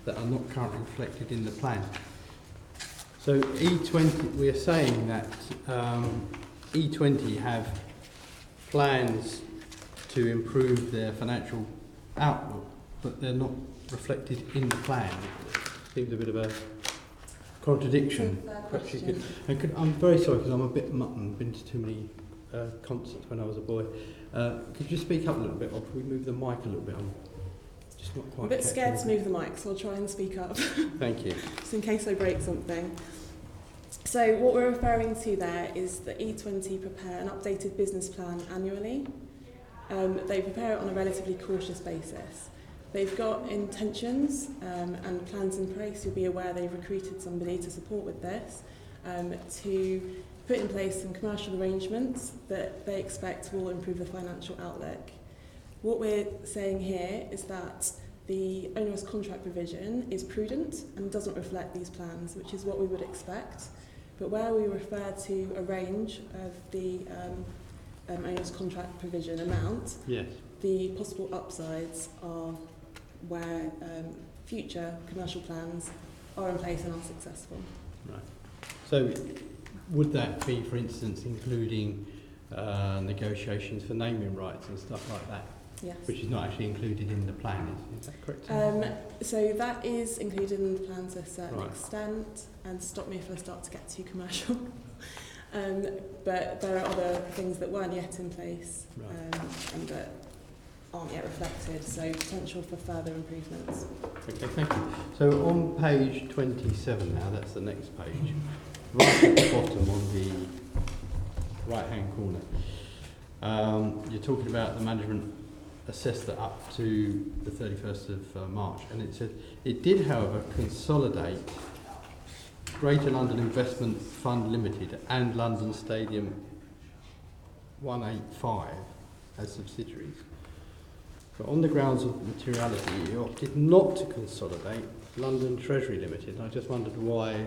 that are not currently reflected in the plan. So E20, we're saying that E20 have plans to improve their financial outlook, but they're not reflected in the plan. Seems a bit of a contradiction. Perhaps you could, I'm very sorry because I'm a bit mutton, been to too many concerts when I was a boy. Could you speak up a little bit, or could we move the mic a little bit? I'm just not quite. I'm a bit scared to move the mic, so I'll try and speak up. Thank you. Just in case I break something. So what we're referring to there is that E20 prepare an updated business plan annually. They prepare it on a relatively cautious basis. They've got intentions and plans in place. You'll be aware they've recruited somebody to support with this, to put in place some commercial arrangements that they expect will improve the financial outlook. What we're saying here is that the onerous contract provision is prudent and doesn't reflect these plans, which is what we would expect. But where we refer to a range of the onerous contract provision amount, yes, the possible upsides are where future commercial plans are in place and are successful. Right. So would that be, for instance, including negotiations for naming rights and stuff like that? Yes. Which is not actually included in the plan, is that correct? So that is included in the plan to a certain Right. extent, and stop me if I start to get too commercial. But there are other things that weren't yet in place, Right. and that aren't yet reflected, so potential for further improvements. Okay, thank you. So on page 27 now, that's the next page, right at the bottom on the right-hand corner, you're talking about the management assessed that up to the 31st of March, and it says, it did, however, consolidate Greater London Investment Fund Limited and London Stadium 185 as subsidiaries. But on the grounds of materiality, it opted not to consolidate London Treasury Limited. I just wondered why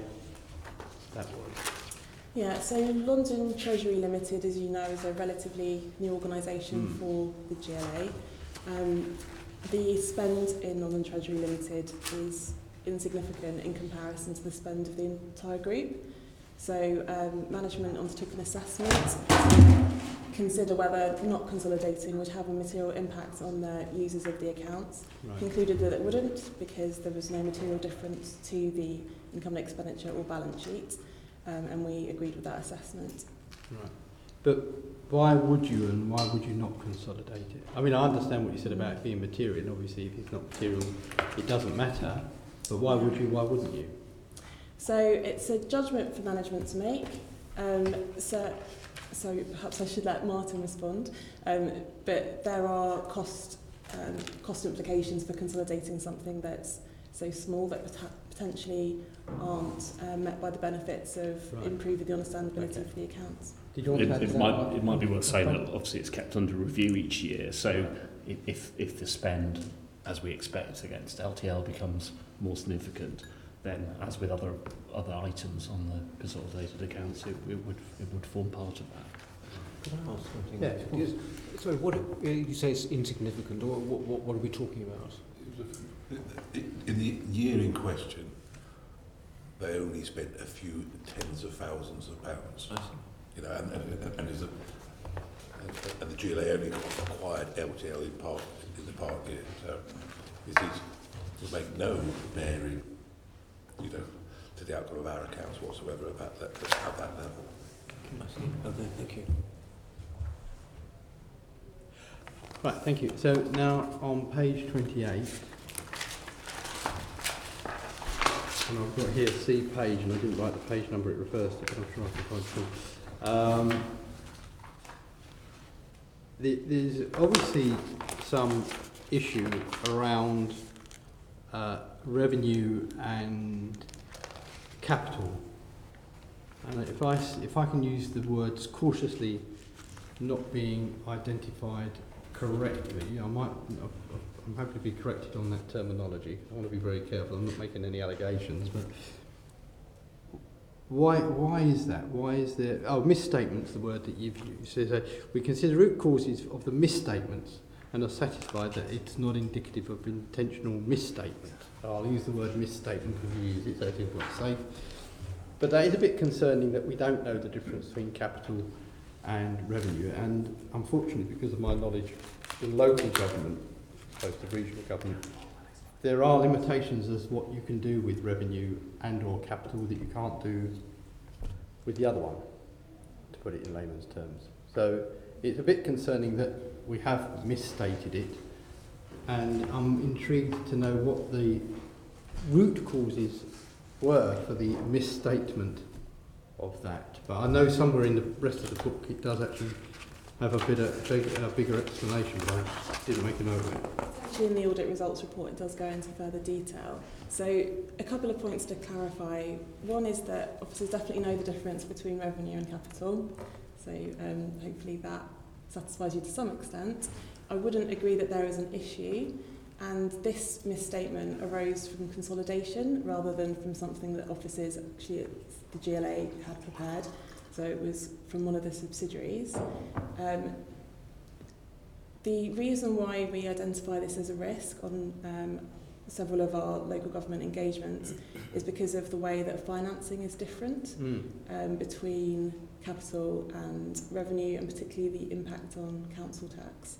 that was. Yeah, so London Treasury Limited, as you know, is a relatively new organisation for the GLA. The spend in London Treasury Limited is insignificant in comparison to the spend of the entire group. So management undertook an assessment to consider whether not consolidating would have a material impact on the users of the accounts. Right. Concluded that it wouldn't, because there was no material difference to the income and expenditure or balance sheet. And we agreed with that assessment. Right. But why would you and why would you not consolidate it? I mean, I understand what you said about it being material, and obviously if it's not material, it doesn't matter. But why would you, why wouldn't you? So it's a judgment for management to make. So perhaps I should let Martin respond. But there are cost implications for consolidating something that's so small that potentially aren't met by the benefits of improving the understandability for the accounts. Did you want to add to that? It might be worth saying that obviously it's kept under review each year, so if the spend, as we expect, against LTL becomes more significant, then as with other items on the consolidated accounts, it would form part of that. Could I ask something? Yeah. Sorry, what you say it's insignificant, or what are we talking about? In the year in question, they only spent a few tens of thousands of pounds. You know, and the GLA only acquired LTL in the part year. So this is to make no bearing, you know, to the outcome of our accounts whatsoever at that level. I see. Okay, thank you. Right, thank you. So now on page 28, and I've got here C page, and I didn't write the page number it refers to, but I'm sure I can find some. There's obviously some issue around revenue and capital. And if I can use the words cautiously not being identified correctly, I'm happy to be corrected on that terminology. I want to be very careful. I'm not making any allegations, but why is that? Why is there... Oh, misstatement's the word that you've used. So we consider root causes of the misstatements and are satisfied that it's not indicative of intentional misstatement. I'll use the word misstatement because you use it, so it's not safe. But that is a bit concerning that we don't know the difference between capital and revenue. And unfortunately, because of my knowledge in local government, opposed to regional government, there are limitations as what you can do with revenue and or capital that you can't do with the other one, to put it in layman's terms. So it's a bit concerning that we have misstated it, and I'm intrigued to know what the root causes were for the misstatement of that. But I know somewhere in the rest of the book it does actually have a bigger explanation, but I didn't make a note of it. Actually, in the audit results report, it does go into further detail. So a couple of points to clarify. One is that officers definitely know the difference between revenue and capital. So hopefully that satisfies you to some extent. I wouldn't agree that there is an issue, and this misstatement arose from consolidation rather than from something that officers, actually the GLA, had prepared. So it was from one of the subsidiaries. The reason why we identify this as a risk on several of our local government engagements is because of the way that financing is different between capital and revenue, and particularly the impact on council tax.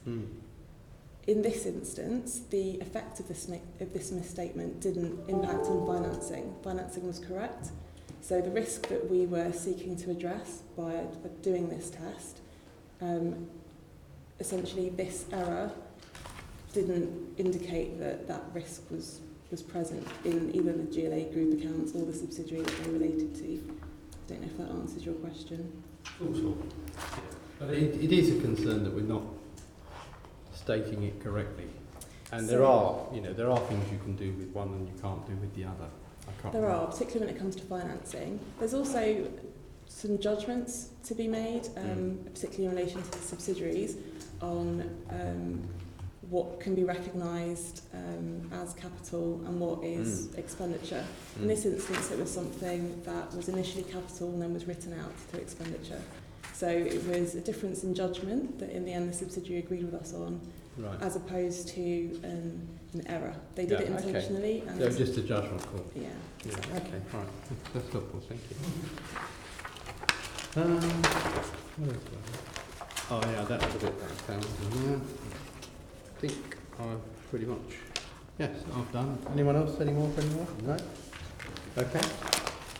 In this instance, the effect of this misstatement didn't impact on financing. Financing was correct. So the risk that we were seeking to address by doing this test, essentially this error didn't indicate that that risk was present in either the GLA group accounts or the subsidiary that they related to. I don't know if that answers your question. Also, but it is a concern that we're not stating it correctly. And there are things you can do with one and you can't do with the other. There are, particularly when it comes to financing. There's also some judgments to be made, particularly in relation to the subsidiaries, on what can be recognised as capital and what is expenditure. In this instance, it was something that was initially capital and then was written out through expenditure. So it was a difference in judgment that in the end the subsidiary agreed with us on, right, as opposed to an error. They did it intentionally. Okay. And so just a judgment call. Yeah. Exactly. Okay, right. That's helpful, thank you. Oh yeah, that was a bit that I found. I think I've pretty much, yes, I've done. Anyone else? Any more? No? Okay.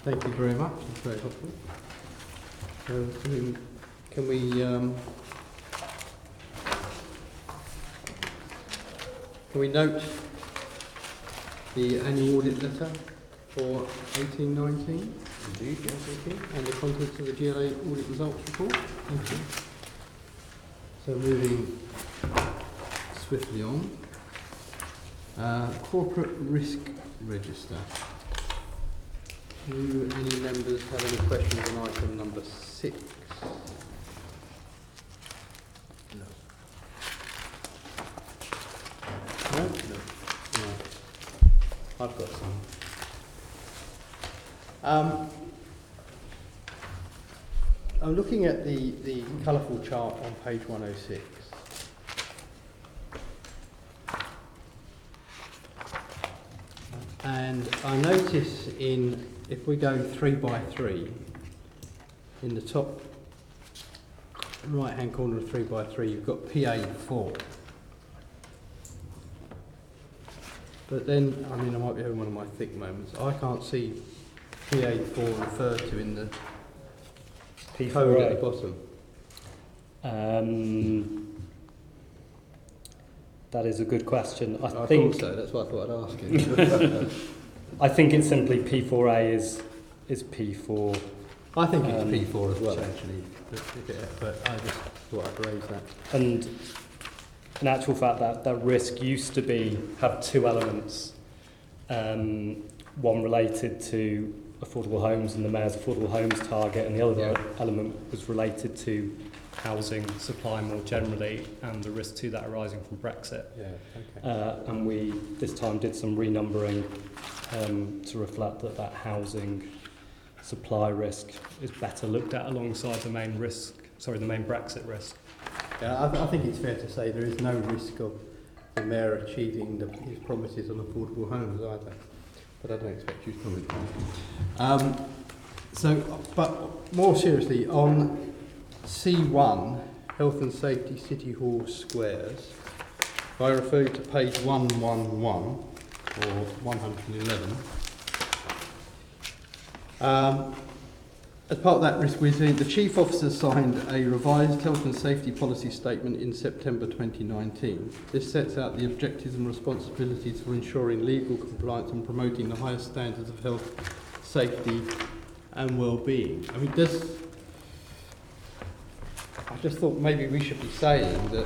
Thank you very much. That's very helpful. So can we note the annual audit letter for 18-19? Indeed, yes, thank you. And the contents of the GLA audit results report. Thank you. So moving swiftly on. Corporate risk register. Do any members have any questions on item number 6? No. No? No. I've got some. I'm looking at the colourful chart on page 106. And I notice if we go 3 by 3, in the top right hand corner of 3 by 3 you've got PA4. But then, I mean, I might be having one of my thick moments. I can't see PA4 referred to in the code at the bottom. That is a good question. I thought so, that's why I thought I'd ask you. I think it's simply P4A is P4. I think it's P4 as well, actually, but I just thought I'd raise that. And in actual fact, that risk used to have two elements. One related to affordable homes and the Mayor's affordable homes target, and the other element was related to housing supply more generally and the risk to that arising from Brexit. Yeah, okay. And we this time did some renumbering to reflect that housing supply risk is better looked at alongside the main Brexit risk. Yeah, I think it's fair to say there is no risk of the Mayor achieving his promises on affordable homes either. But I don't expect you to comment on that. But more seriously, on C1, Health and Safety City Hall Squares, if I refer you to page 111 or 111, as part of that risk, we're saying the Chief Officer signed a revised health and safety policy statement in September 2019. This sets out the objectives and responsibilities for ensuring legal compliance and promoting the highest standards of health, safety and well-being. I mean, I just thought maybe we should be saying that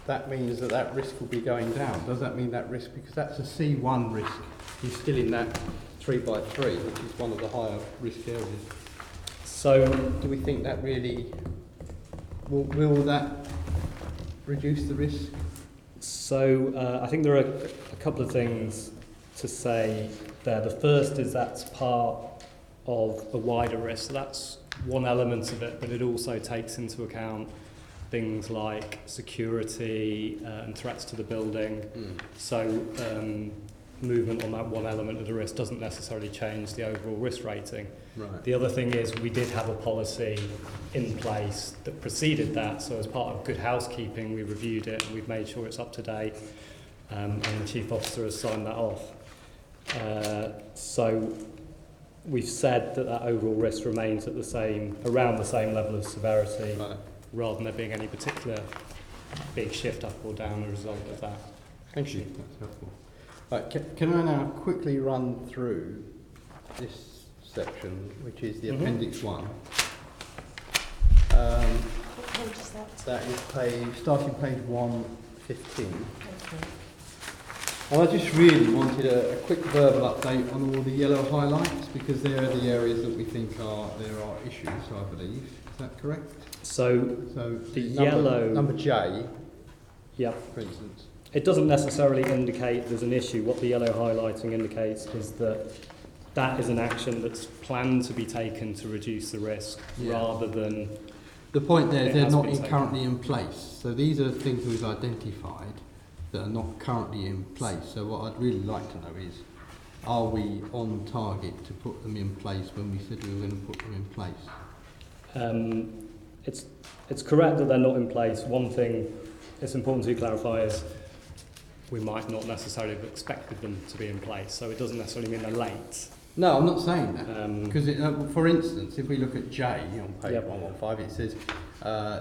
that means that that risk will be going down. Does that mean that risk, because that's a C1 risk, is still in that 3x3, which is one of the higher risk areas. So, do we think that really will that reduce the risk? So I think there are a couple of things to say there. The first is that's part of a wider risk. So that's one element of it, but it also takes into account things like security and threats to the building. So movement on that one element of the risk doesn't necessarily change the overall risk rating. Right. The other thing is we did have a policy in place that preceded that, so as part of good housekeeping we reviewed it and we've made sure it's up to date, and the Chief Officer has signed that off. So we've said that that overall risk remains at around the same level of severity, Right. rather than there being any particular big shift up or down as a result of that. Thank you. That's helpful. Right, can I now quickly run through this section, which is the Appendix 1. What page is that? That is starting page 115. And I just really wanted a quick verbal update on all the yellow highlights, because they are the areas that we think there are issues, I believe. Is that correct? So the yellow... Number J, Yep. for instance. It doesn't necessarily indicate there's an issue. What the yellow highlighting indicates is that that is an action that's planned to be taken to reduce the risk, rather than... The point there is It they're has not been taken. currently in place. So these are things we've identified that are not currently in place. So what I'd really like to know is, are we on target to put them in place when we said we were going to put them in place? It's correct that they're not in place. One thing it's important to clarify is we might not necessarily have expected them to be in place, so it doesn't necessarily mean they're late. No, I'm not saying that. Because, for instance, if we look at J on page 115, it says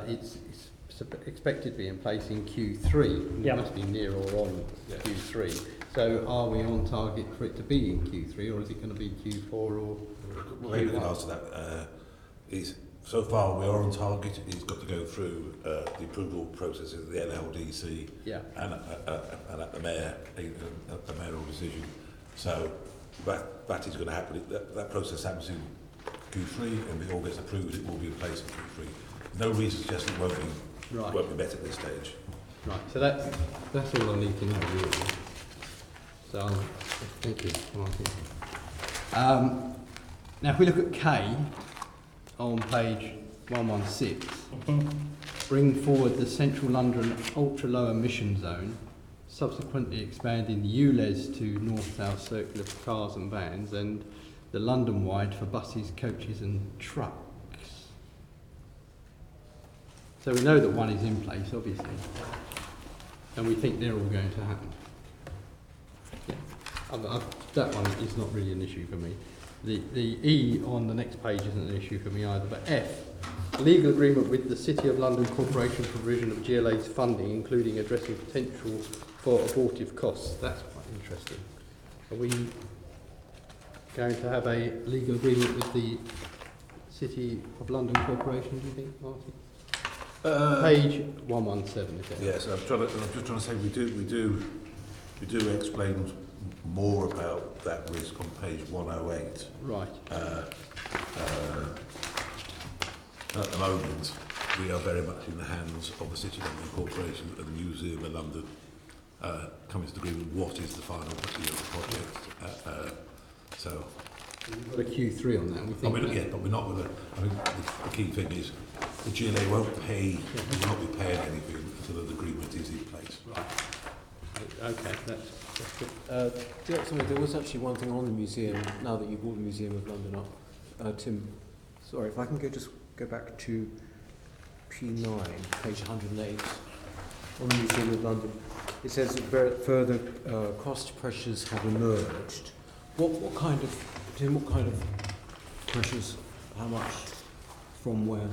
it's expected to be in place in Q3. It must be near or on Q3. So are we on target for it to be in Q3, or is it going to be Q4 or Well, in regards to that, is so far we are on target. He's got to go through the approval process of the LLDC and at the mayor, a mayoral decision. So that is going to happen. That process happens in Q3, and if it all gets approved, it will be in place in Q3. No reason suggesting it won't be met at this stage. Right. So that's all I need to know, really. So thank you. Now, if we look at K on page 116, bring forward the Central London ultra low emission zone, subsequently expanding the ULEZ to north-south circular for cars and vans, and the London-wide for buses, coaches and trucks. So we know that one is in place, obviously, and we think they're all going to happen. That one is not really an issue for me. The E on the next page isn't an issue for me either, but F, legal agreement with the City of London Corporation for provision of GLA's funding, including addressing potential for abortive costs. That's quite interesting. Are we going to have a legal agreement with the City of London Corporation, do you think, Martin? Page 117, is it? Yes, I'm just trying to say we do explain more about that risk on page 108. Right. At the moment, we are very much in the hands of the City of London Corporation and the Museum of London coming to the agreement what is the final of the project. So We've got a Q3 on that. And we think But we're not going to. I think the key thing is the GLA won't pay. Will not be paying anything until an agreement is in place. Right. Okay, that's good. There was actually one thing on the museum, now that you brought the Museum of London up. Tim, sorry, if I can just go back to P9, page 108, on the Museum of London. It says that further cost pressures have emerged. What kind of, Tim, what kind of pressures, how much, from where?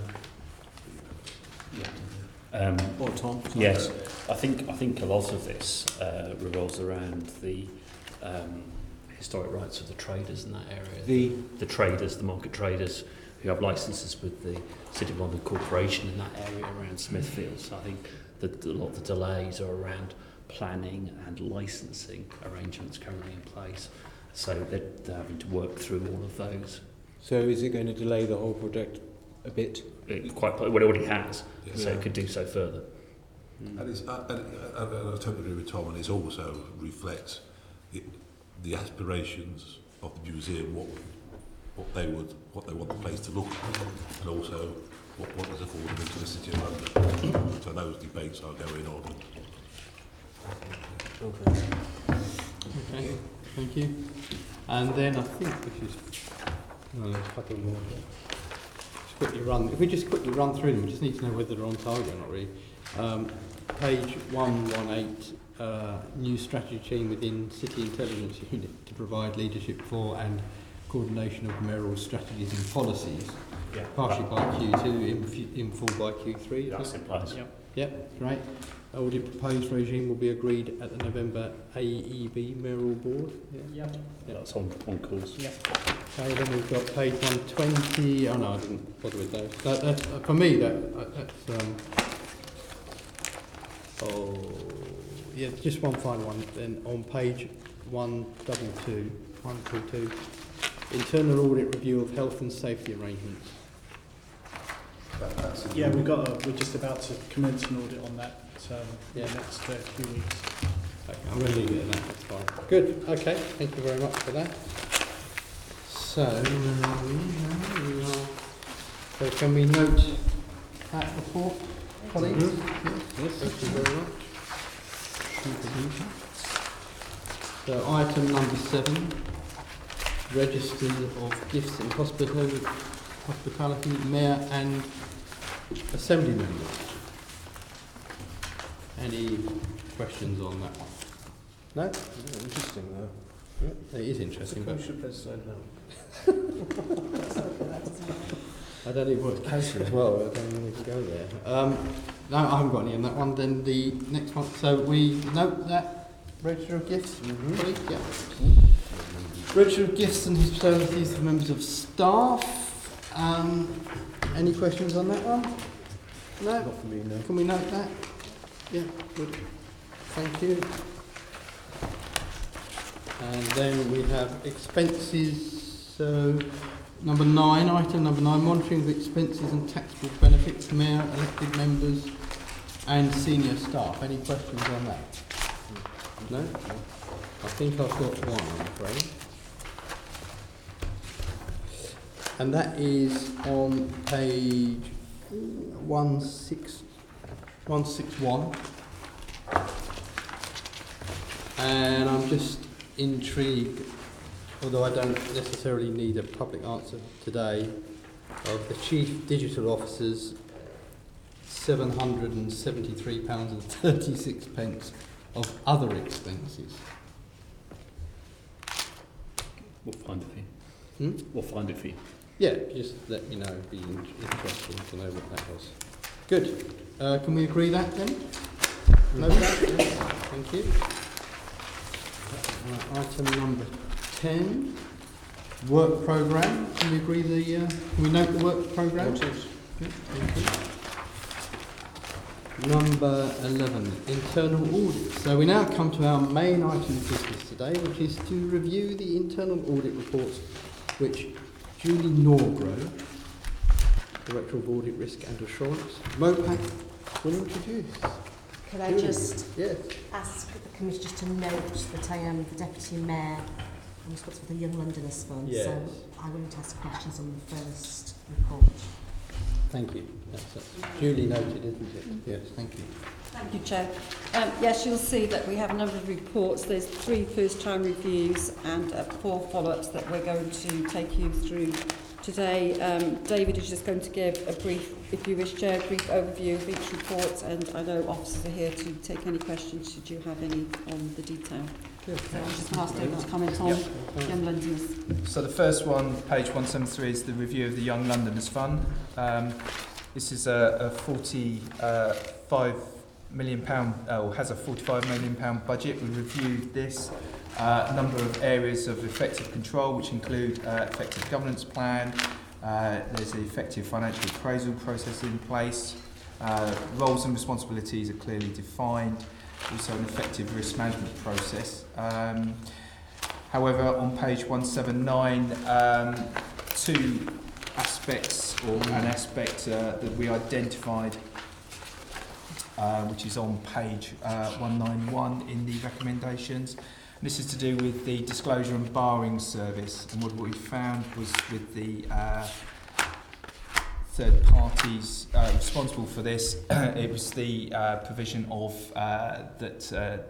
Or Tom? Yes, I think a lot of this revolves around the historic rights of the traders in that area. The traders, the market traders, who have licences with the City of London Corporation in that area around Smithfield. So I think that a lot of the delays are around planning and licensing arrangements currently in place. So they're having to work through all of those. So is it going to delay the whole project a bit? It already has, so it could do so further. And I totally agree with Tom, and it also reflects the aspirations of the museum, what they want the place to look like, and also what is affordable to the City of London. So those debates are going on. Okay, thank you. And then I think this is there's a couple more here. If we just quickly run through them, we just need to know whether they're on target or not really. Page 118, new strategy team within City Intelligence Unit to provide leadership for and coordination of mayoral strategies and policies. Yeah. Partially by Q2, in full by Q3. That's in place. Yep, great. Audit proposed regime will be agreed at the November AEB mayoral board. Yep. That's on course. Yep. Okay, then we've got page 120. Oh no, I didn't bother with those. That's for me. That's just one final one. Then on page 122, internal audit review of health and safety arrangements. Yeah, we're just about to commence an audit on that in the next few weeks. Okay, I'm going to leave it at that. That's fine. Good. Okay. Thank you very much for that. So, where are we? So can we note that report, colleagues? Yes. Thank you very much. So item number 7, register of gifts and hospitality, mayor and assembly members. Any questions on that one? No? Interesting though. It is interesting, but should press no. I don't even want to cancel as well. I don't need to go there. No, I haven't got any on that one. Then the next one. So we note that register of gifts. Colleague, yeah. Register of gifts and hospitalities for members of staff. Any questions on that one? No. Not for me, no. Can we note that? Yeah. Good. Thank you. And then we have expenses. So number 9, item number 9, monitoring of expenses and taxable benefits, mayor, elected members and senior staff. Any questions on that? No? I think I've got one, I'm afraid. And that is on page 161. And I'm just intrigued, although I don't necessarily need a public answer today, of the Chief Digital Officer's £773.36 of other expenses. We'll find it for you. We'll find it for you. Yeah, just let me know. It'd be interesting to know what that was. Good. Can we agree that then? No, yes. Thank you. Item number 10, work programme. Can we agree can we note the work programme? Yes. Good, thank you. Number 11, internal audit. So we now come to our main item of business today, which is to review the internal audit reports which Julie Norgrove, Director of Audit Risk and Assurance, MOPAC, will introduce. Could I just Yes. ask the Committee just to note that I am the Deputy Mayor I'm responsible for the Young Londoners Fund, Yes. so I won't ask questions on the first report. Thank you. That's duly noted, isn't it? Yes, thank you. Thank you, Chair. Yes, you'll see that we have a number of reports. There's 3 first-time reviews and 4 follow-ups that we're going to take you through today. David is just going to give a brief, if you wish, Chair, a brief overview of each report, and I know officers are here to take any questions should you have any on the detail. So I'll just ask David to comment on Young Londoners. So the first one, page 173, is the review of the Young Londoners Fund. This is a £45 million, or has a £45 million budget. We reviewed this. A number of areas of effective control, which include effective governance plan, there's an effective financial appraisal process in place, roles and responsibilities are clearly defined, also an effective risk management process. However, on page 179, 2 aspects, or an aspect that we identified, which is on page 191 in the recommendations. This is to do with the disclosure and barring service, and what we found was with the third parties responsible for this, it was the provision of that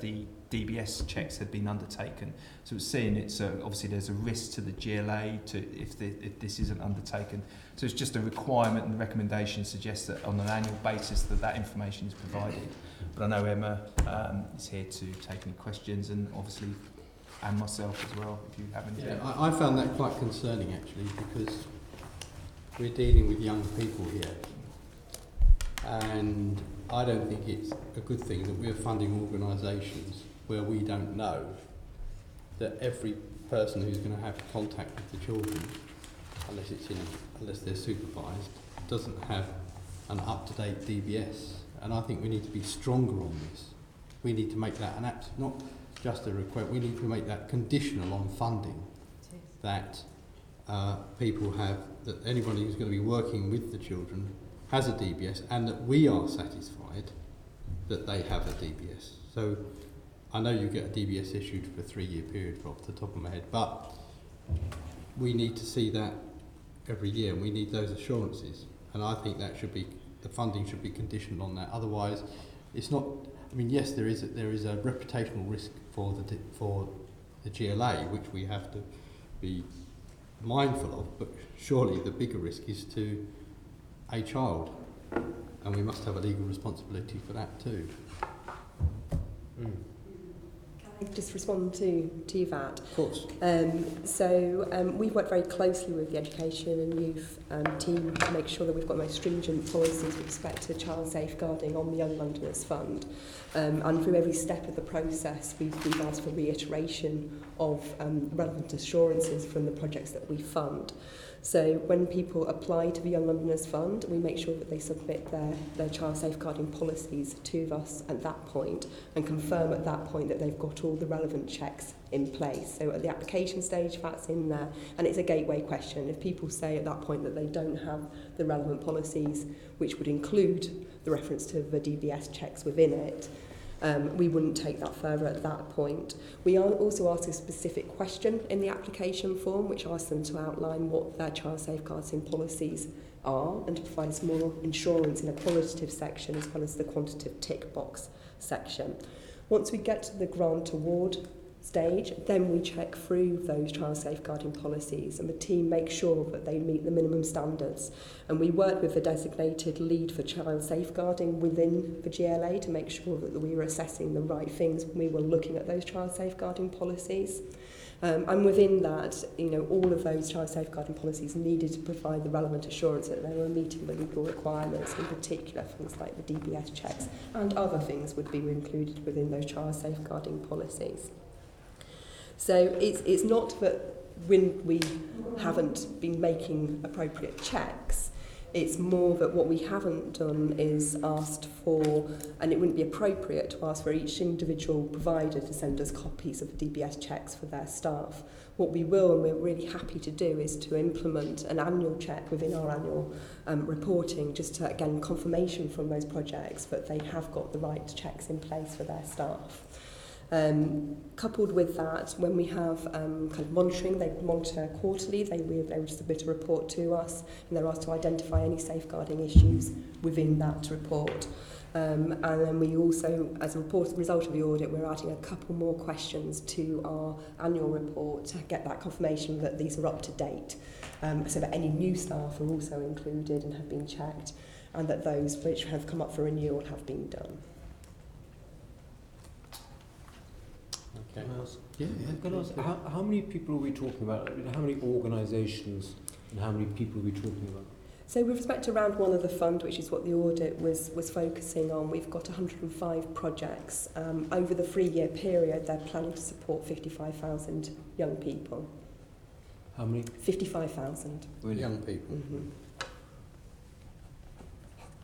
the DBS checks had been undertaken. So it's seeing it's obviously there's a risk to the GLA if this isn't undertaken. So it's just a requirement, and the recommendation suggests that on an annual basis that information is provided. But I know Emma is here to take any questions, and obviously, and myself as well, if you have anything. Yeah, I found that quite concerning actually, because we're dealing with young people here, and I don't think it's a good thing that we're funding organisations where we don't know that every person who's going to have contact with the children, unless they're supervised, doesn't have an up-to-date DBS. And I think we need to be stronger on this. We need to make that not just a request, we need to make that conditional on funding, that people have, that anybody who's going to be working with the children has a DBS, and that we are satisfied that they have a DBS. So I know you get a DBS issued for a 3-year period off the top of my head, but we need to see that every year, and we need those assurances. And I think that should be, the funding should be conditional on that. Otherwise, it's not. I mean, yes, there is a reputational risk for the GLA, which we have to be mindful of. But surely the bigger risk is to a child, and we must have a legal responsibility for that too. Can I just respond to that? Of course. We've worked very closely with the education and youth team to make sure that we've got the most stringent policies with respect to child safeguarding on the Young Londoners Fund. And through every step of the process, we've asked for reiteration of relevant assurances from the projects that we fund. So when people apply to the Young Londoners Fund, we make sure that they submit their child safeguarding policies to us at that point and confirm at that point that they've got all the relevant checks in place. So at the application stage, that's in there, and it's a gateway question. If people say at that point that they don't have the relevant policies, which would include the reference to the DBS checks within it, we wouldn't take that further at that point. We also ask a specific question in the application form, which asks them to outline what their child safeguarding policies are and to provide us more insurance in a qualitative section as well as the quantitative tick box section. Once we get to the grant award stage, then we check through those child safeguarding policies and the team makes sure that they meet the minimum standards. And we work with the designated lead for child safeguarding within the GLA to make sure that we were assessing the right things when we were looking at those child safeguarding policies. And within that, all of those child safeguarding policies needed to provide the relevant assurance that they were meeting the legal requirements, in particular things like the DBS checks and other things would be included within those child safeguarding policies. So it's not that when we haven't been making appropriate checks, it's more that what we haven't done is asked for, and it wouldn't be appropriate to ask for each individual provider to send us copies of the DBS checks for their staff. What we will, and we're really happy to do, is to implement an annual check within our annual reporting, just to, again, confirmation from those projects that they have got the right checks in place for their staff. Coupled with that, when we have kind of monitoring, they monitor quarterly, they would submit a report to us, and they're asked to identify any safeguarding issues within that report. And then we also, as a result of the audit, we're adding a couple more questions to our annual report to get that confirmation that these are up to date, so that any new staff are also included and have been checked, and that those which have come up for renewal have been done. Okay. Can I ask, how many people are we talking about? How many organisations and how many people are we talking about? So with respect to round one of the fund, which is what the audit was focusing on, we've got 105 projects. Over the 3-year period, they're planning to support 55,000 young people. How many? 55,000. Really? Young people. Mm-hmm.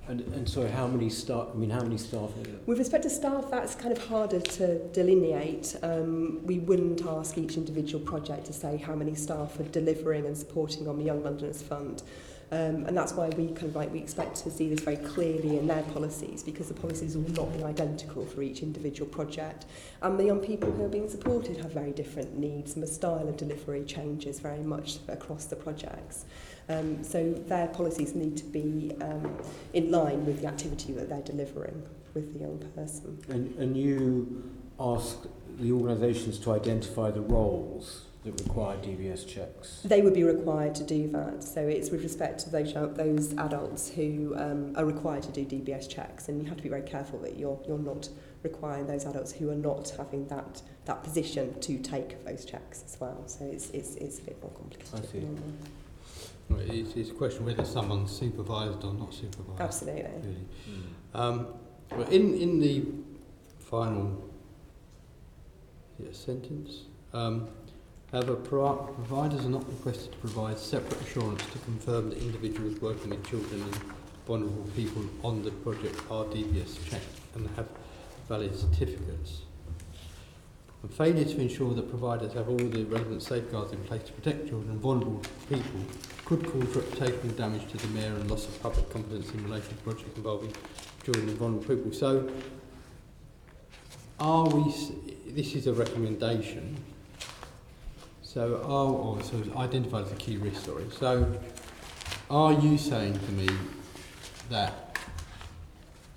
And sorry, how many staff? I mean, how many staff? With respect to staff, that's kind of harder to delineate. We wouldn't ask each individual project to say how many staff are delivering and supporting on the Young Londoners Fund. And that's why we expect to see this very clearly in their policies, because the policies will not be identical for each individual project. And the young people who are being supported have very different needs, and the style of delivery changes very much across the projects. So their policies need to be in line with the activity that they're delivering with the young person. And you ask the organisations to identify the roles that require DBS checks? They would be required to do that. So it's with respect to those adults who are required to do DBS checks, and you have to be very careful that you're not requiring those adults who are not having that position to take those checks as well. So it's a bit more complicated. I see. Well, it's a question whether someone's supervised or not supervised. Absolutely. Really. Well, in the final sentence, however, providers are not requested to provide separate assurance to confirm that individuals working with children and vulnerable people on the project are DBS checked and have valid certificates. And failure to ensure that providers have all the relevant safeguards in place to protect children and vulnerable people could cause reputational damage to the mayor and loss of public confidence in relation to projects involving children and vulnerable people. So, this is a recommendation. So, identified as a key risk, sorry. So, are you saying to me that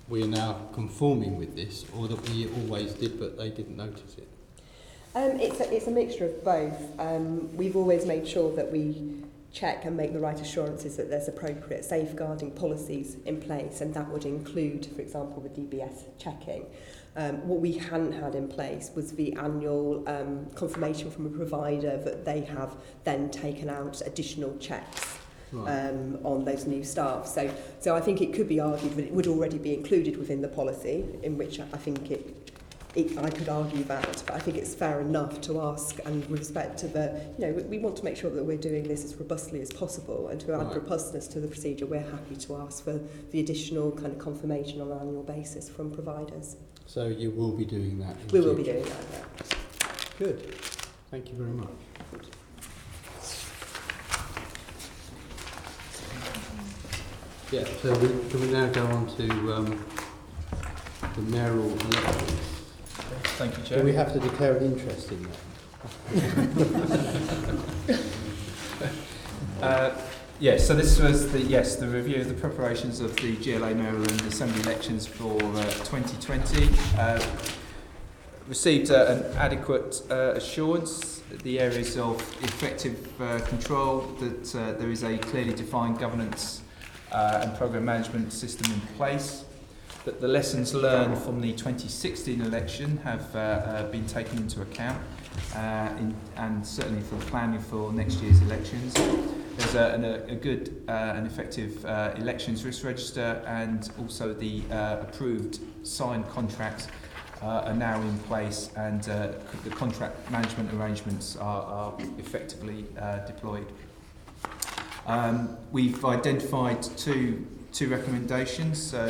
we are now conforming with this, or that we always did but they didn't notice it? It's a mixture of both. We've always made sure that we check and make the right assurances that there's appropriate safeguarding policies in place, and that would include, for example, the DBS checking. What we hadn't had in place was the annual confirmation from a provider that they have then taken out additional checks on those new staff. So I think it could be argued that it would already be included within the policy, in which I think I could argue that, but I think it's fair enough to ask, and with respect to we want to make sure that we're doing this as robustly as possible, and to add robustness to the procedure, we're happy to ask for the additional kind of confirmation on an annual basis from providers. So you will be doing that? We will be doing that, yeah. Good. Thank you very much. Yeah, so can we now go on to the mayoral elections? Thank you, Chair. Do we have to declare an interest in that? Yes, so this was the review of the preparations of the GLA mayoral and assembly elections for 2020. Received an adequate assurance the areas of effective control, that there is a clearly defined governance and programme management system in place, that the lessons learned from the 2016 election have been taken into account, and certainly for the planning for next year's elections. There's a good and effective elections risk register, and also the approved signed contracts are now in place, and the contract management arrangements are effectively deployed. We've identified two recommendations, so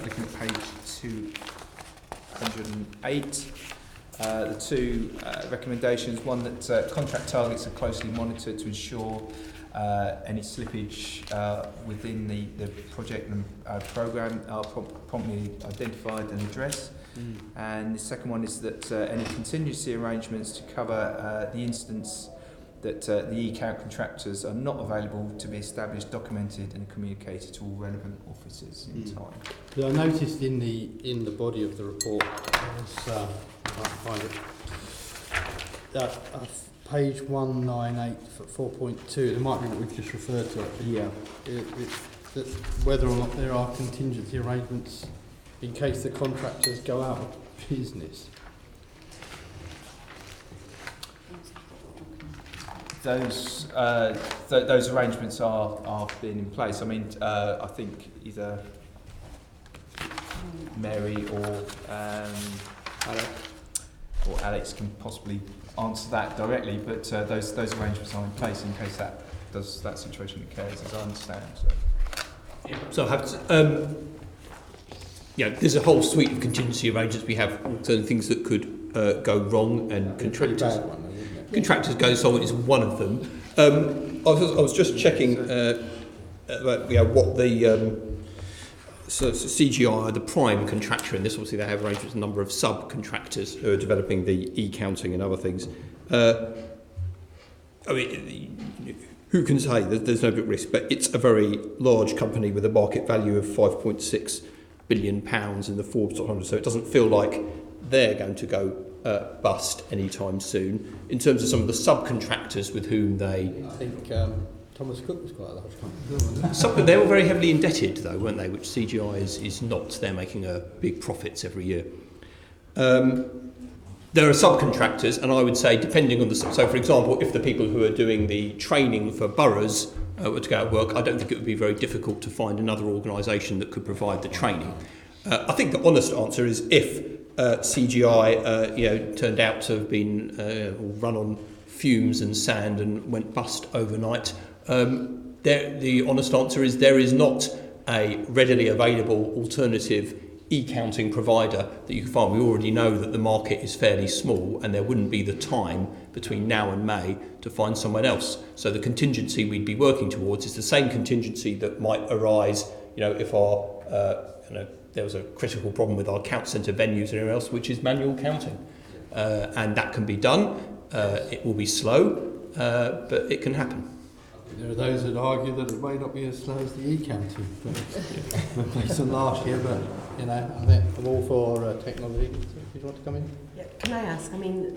looking at page 208, the two recommendations, one that contract targets are closely monitored to ensure any slippage within the project and programme are promptly identified and addressed. And the second one is that any contingency arrangements to cover the instance that the e-count contractors are not available to be established, documented and communicated to all relevant officers in time. I noticed in the body of the report, I can't find it, page 198 for 4.2, it might be what we've just referred to actually. Yeah. That whether or not there are contingency arrangements in case the contractors go out of business. Those arrangements are being in place. I mean, I think either Mary or Alex can possibly answer that directly, but those arrangements are in place in case that situation occurs, as I understand. So I have to, there's a whole suite of contingency arrangements. We have certain things that could go wrong, and contractors go insolvent is one of them. I was just checking what the CGI are the prime contractor in this. Obviously, they have arrangements with a number of subcontractors who are developing the e-counting and other things. Who can say that there's no big risk? But it's a very large company with a market value of £5.6 billion in the Forbes 100. So it doesn't feel like they're going to go bust anytime soon. In terms of some of the subcontractors with whom they... I think Thomas Cook was quite a large company. They were very heavily indebted, though, weren't they? Which CGI is not. They're making big profits every year. There are subcontractors, and I would say, depending on so for example, if the people who are doing the training for boroughs were to go out work, I don't think it would be very difficult to find another organisation that could provide the training. I think the honest answer is if CGI turned out to have been run on fumes and sand and went bust overnight, the honest answer is there is not a readily available alternative e-counting provider that you can find. We already know that the market is fairly small, and there wouldn't be the time between now and May to find someone else. So the contingency we'd be working towards is the same contingency that might arise, if our there was a critical problem with our count centre venues and everything else, which is manual counting, and that can be done. It will be slow, but it can happen. There are those that argue that it may not be as slow as the e-counting based on last year, but I think I'm all for technology. If you want to come in? Yeah. Can I ask? I mean,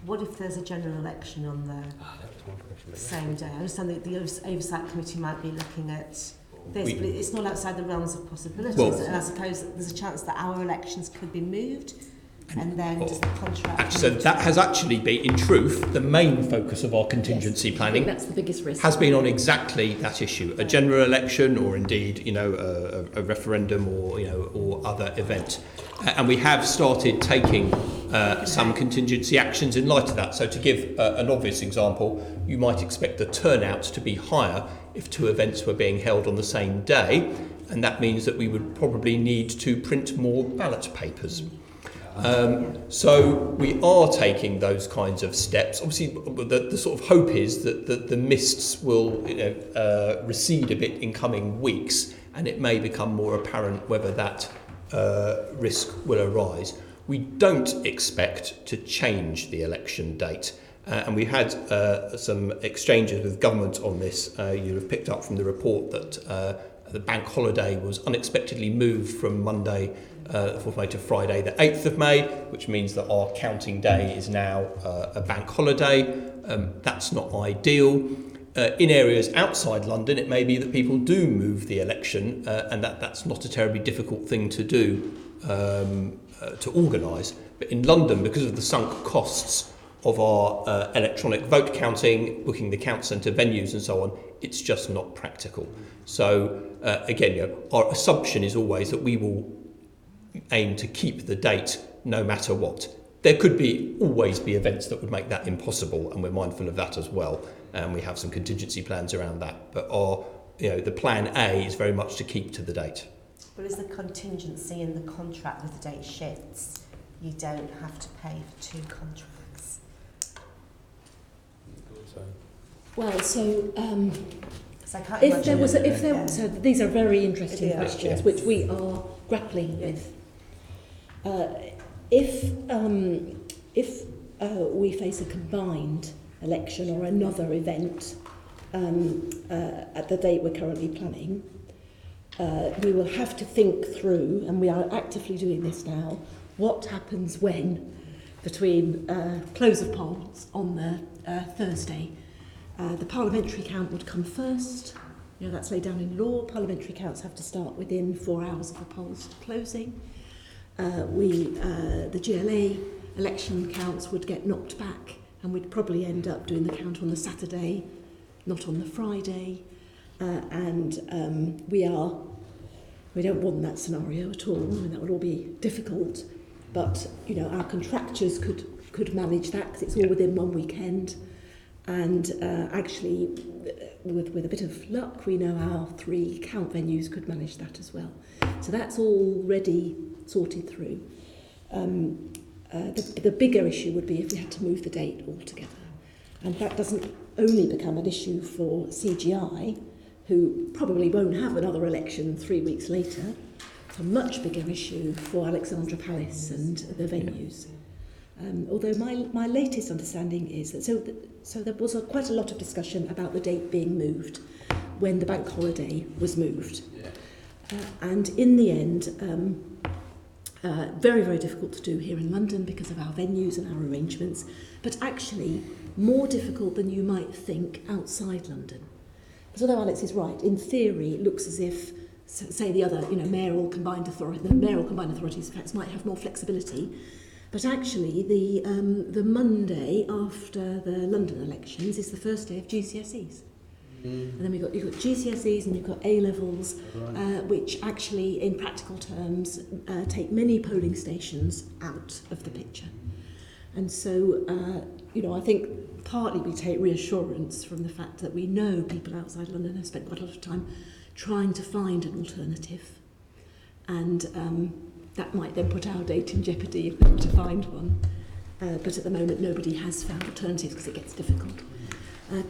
what if there's a general election on the same day? I understand that the oversight committee might be looking at this, but it's not outside the realms of possibilities. And I suppose there's a chance that our elections could be moved. And then does the contract... So that has actually been, in truth, the main focus of our contingency planning. That's the biggest risk. Has been on exactly that issue, a general election, or indeed, a referendum, or other event. And we have started taking some contingency actions in light of that. So to give an obvious example, you might expect the turnout to be higher if two events were being held on the same day, and that means that we would probably need to print more ballot papers. So we are taking those kinds of steps. Obviously, the sort of hope is that the mists will recede a bit in coming weeks, and it may become more apparent whether that risk will arise. We don't expect to change the election date. And we had some exchanges with government on this. You'll have picked up from the report that the bank holiday was unexpectedly moved from Monday, the 4th of May, to Friday, the 8th of May, which means that our counting day is now a bank holiday. That's not ideal. In areas outside London, it may be that people do move the election, and that's not a terribly difficult thing to do, to organise. But in London, because of the sunk costs of our electronic vote counting, booking the count centre venues and so on, it's just not practical. So again, our assumption is always that we will aim to keep the date no matter what. There could always be events that would make that impossible, and we're mindful of that as well, and we have some contingency plans around that. But the plan A is very much to keep to the date. But is the contingency in the contract with the date shifts? You don't have to pay for two contracts. Well, so if so these are very interesting questions which we are grappling with. if we face a combined election or another event at the date we're currently planning, we will have to think through, and we are actively doing this now, what happens when, between close of polls on the Thursday, the parliamentary count would come first. You know, that's laid down in law. Parliamentary counts have to start within 4 hours of the polls closing. The GLA election counts would get knocked back, and we'd probably end up doing the count on the Saturday, not on the Friday. We don't want that scenario at all. I mean, that would all be difficult. But, you know, our contractors could manage that because it's all within one weekend. And actually, with a bit of luck, we know our 3 count venues could manage that as well. So that's already sorted through. The bigger issue would be if we had to move the date altogether. And that doesn't only become an issue for CGI, who probably won't have another election 3 weeks later. It's a much bigger issue for Alexandra Palace and the venues. Although my latest understanding is that so there was quite a lot of discussion about the date being moved when the bank holiday was moved. And in the end, very, very difficult to do here in London because of our venues and our arrangements, but actually more difficult than you might think outside London. Because although Alex is right, in theory it looks as if, say, the other, the mayoral combined authorities perhaps might have more flexibility, but actually the Monday after the London elections is the first day of GCSEs. And then you've got GCSEs and you've got A-levels, which actually, in practical terms, take many polling stations out of the picture. And so, I think partly we take reassurance from the fact that we know people outside London have spent quite a lot of time trying to find an alternative. And that might then put our date in jeopardy if we were to find one. But at the moment, nobody has found alternatives because it gets difficult.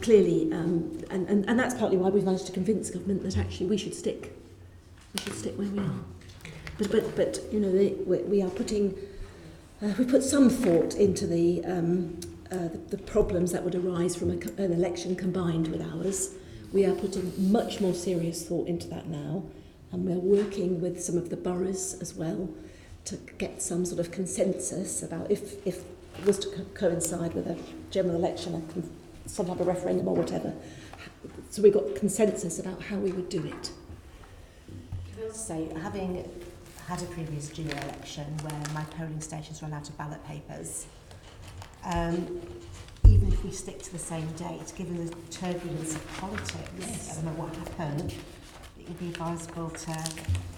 Clearly, and that's partly why we've managed to convince government that actually we should stick where we are. But we are putting we put some thought into the problems that would arise from an election combined with ours. We are putting much more serious thought into that now, and we're working with some of the boroughs as well to get some sort of consensus about if it was to coincide with a general election, some type of referendum or whatever. So we got consensus about how we would do it. I will say, having had a previous junior election where my polling stations ran out of ballot papers, even if we stick to the same date, given the turbulence of politics, I don't know what happened, it would be advisable to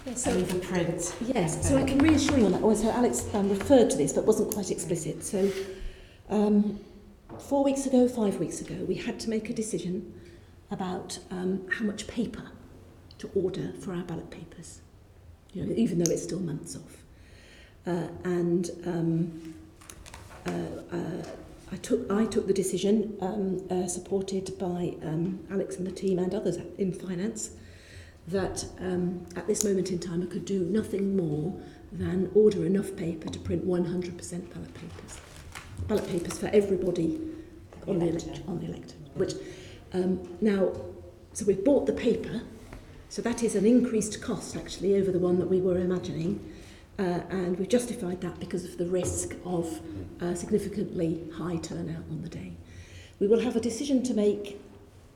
overprint. Yes, so I can reassure you on that. Also, Alex referred to this but wasn't quite explicit. So 5 weeks ago, we had to make a decision about how much paper to order for our ballot papers, even though it's still months off. I took the decision, supported by Alex and the team and others in finance, that at this moment in time I could do nothing more than order enough paper to print 100% ballot papers. Ballot papers for everybody on the electorate. Which now, so we've bought the paper, so that is an increased cost actually over the one that we were imagining, and we've justified that because of the risk of significantly high turnout on the day. We will have a decision to make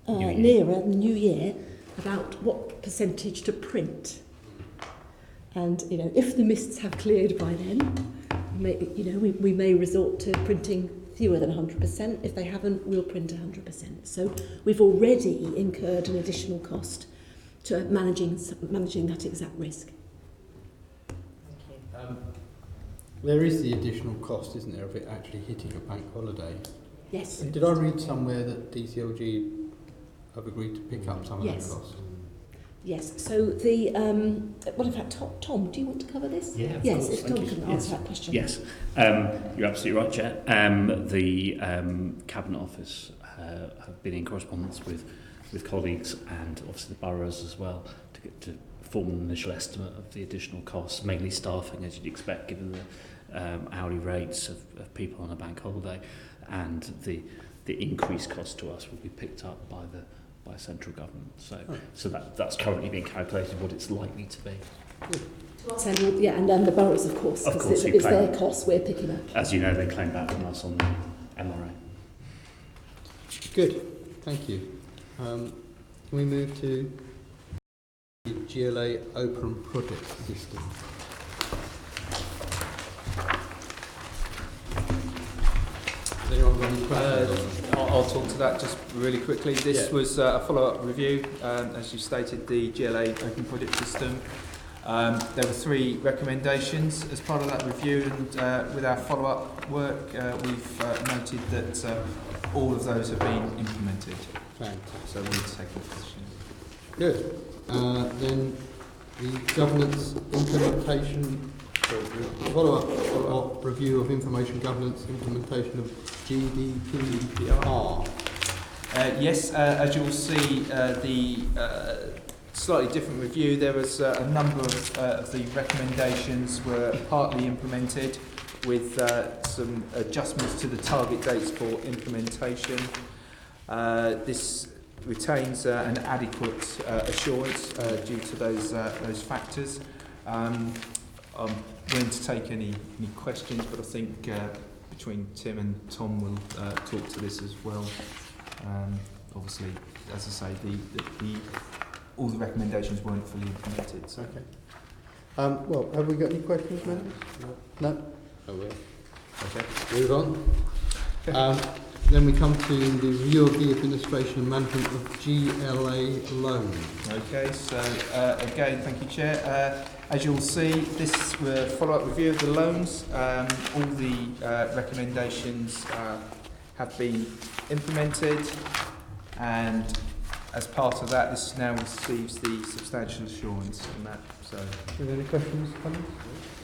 nearer the new year about what percentage to print, and if the mists have cleared by then, we may resort to printing fewer than 100%. If they haven't, we'll print 100%. So we've already incurred an additional cost to managing that exact risk. There is the additional cost, isn't there, of it actually hitting a bank holiday? Yes. And did I read somewhere that DCLG have agreed to pick up some of that cost? Yes, so the, well in fact, Tom, do you want to cover this? Yeah, of yes, course, if Tom can answer that question. Yes, you're absolutely right, Chair. The Cabinet Office have been in correspondence with colleagues and obviously the boroughs as well to form an initial estimate of the additional costs, mainly staffing, as you'd expect, given the hourly rates of people on a bank holiday, and the increased cost to us will be picked up by central government. So that's currently being calculated what it's likely to be. Central, yeah, and then the boroughs, of course, because it's their costs we're picking up. As you know, they claim back from us on the MRA. Good, thank you. Can we move to the GLA Open Project System? Has anyone got any questions? I'll talk to that just really quickly. This was a follow-up review, as you stated, the GLA Open Project System. There were 3 recommendations as part of that review, and with our follow-up work, we've noted that all of those have been implemented. Fantastic. So we'll take the questions. Good. Then the governance implementation, follow-up review of information governance implementation of GDPR. Yes, as you'll see, the slightly different review. There was a number of the recommendations were partly implemented with some adjustments to the target dates for implementation. This retains an adequate assurance due to those factors. I'm willing to take any questions, but I think between Tim and Tom will talk to this as well. Obviously, as I say, all the recommendations weren't fully implemented. So. Okay. Well, have we got any questions, members? No? Oh, well. Okay, move on. Then we come to the review of the administration and management of GLA loans. Okay, so again, thank you, Chair. As you'll see, this was a follow-up review of the loans. All the recommendations have been implemented, and as part of that, this now receives the substantial assurance on that. So, Any questions, comments?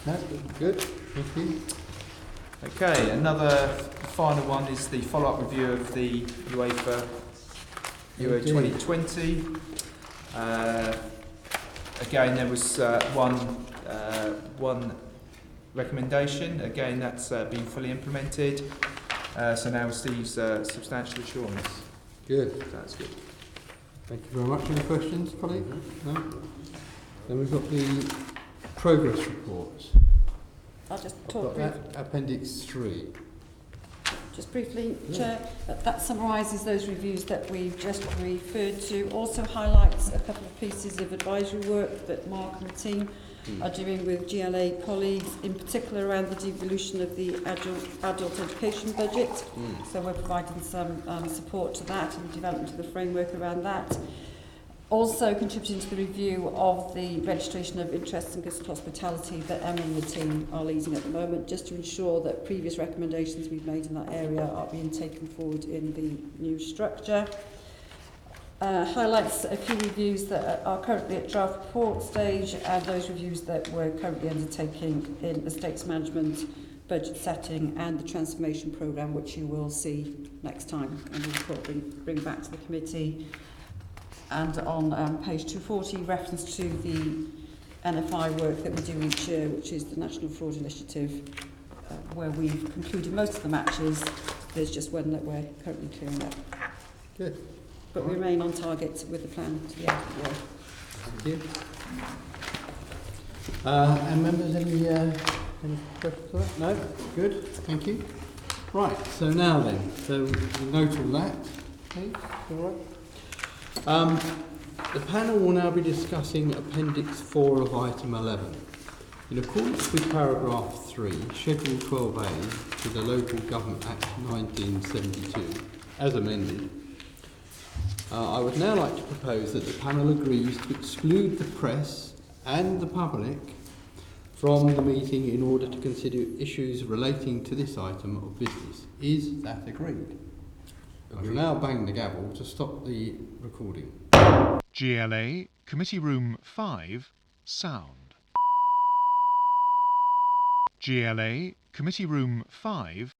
No? Good, thank you. okay, another final one is the follow-up review of the UEFA Euro 2020. Again, there was one recommendation. Again, that's been fully implemented. So now receives substantial assurance. Good. That's good. Thank you very much. Any questions, colleagues? No? Then we've got the progress reports. I'll just I've talk got that, Appendix 3. just briefly, Chair. That summarises those reviews that we've just referred to. Also highlights a couple of pieces of advisory work that Mark and the team are doing with GLA colleagues, in particular around the devolution of the adult education budget. So we're providing some support to that and development of the framework around that. Also contributing to the review of the registration of interest in guest hospitality that Emma and the team are leading at the moment, just to ensure that previous recommendations we've made in that area are being taken forward in the new structure. Highlights a few reviews that are currently at draft report stage, and those reviews that we're currently undertaking in estates management, budget setting and the transformation programme, which you will see next time and we'll bring back to the committee. And on page 240, reference to the NFI work that we do each year, which is the National Fraud Initiative, where we've concluded most of the matches. There's just one that we're currently clearing up. Good. But we remain on target with the plan to the end of the year. Thank you. And members, any questions on that? No? Good, thank you. Right, so now then, so we note all that. Okay, all right. The panel will now be discussing Appendix 4 of Item 11. In accordance with Paragraph 3, Schedule 12A to the Local Government Act 1972, as amended, I would now like to propose that the panel agrees to exclude the press and the public from the meeting in order to consider issues relating to this item of business. Is that agreed? I will now bang the gavel to stop the recording. GLA, Committee Room 5, sound. GLA, Committee Room 5,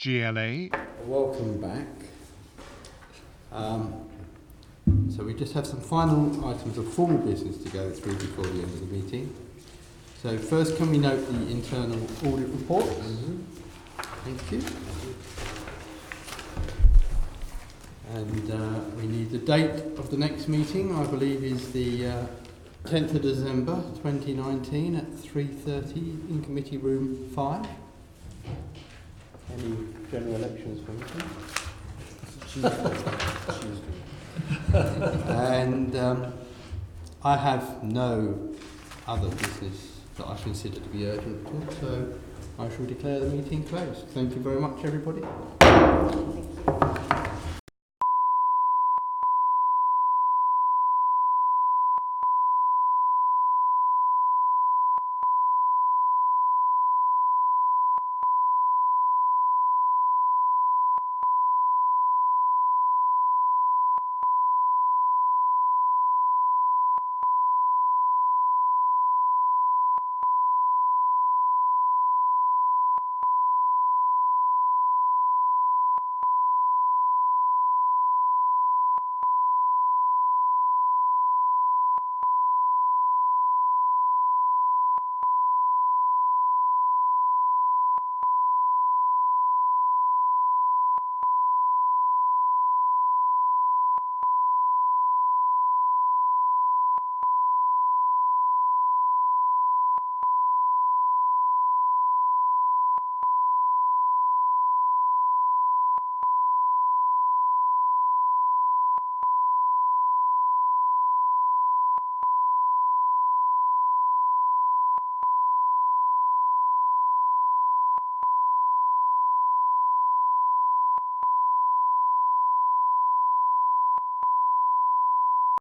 GLA. Welcome back. So we just have some final items of formal business to go through before the end of the meeting. So first, can we note the internal audit report? Thank you. And we need the date of the next meeting, I believe is the 10th of December 2019 at 3:30 in committee room 5. Any general elections for Tuesday. And I have no other business that I consider to be urgent, so I shall declare the meeting closed. Thank you very much, everybody. Thank you.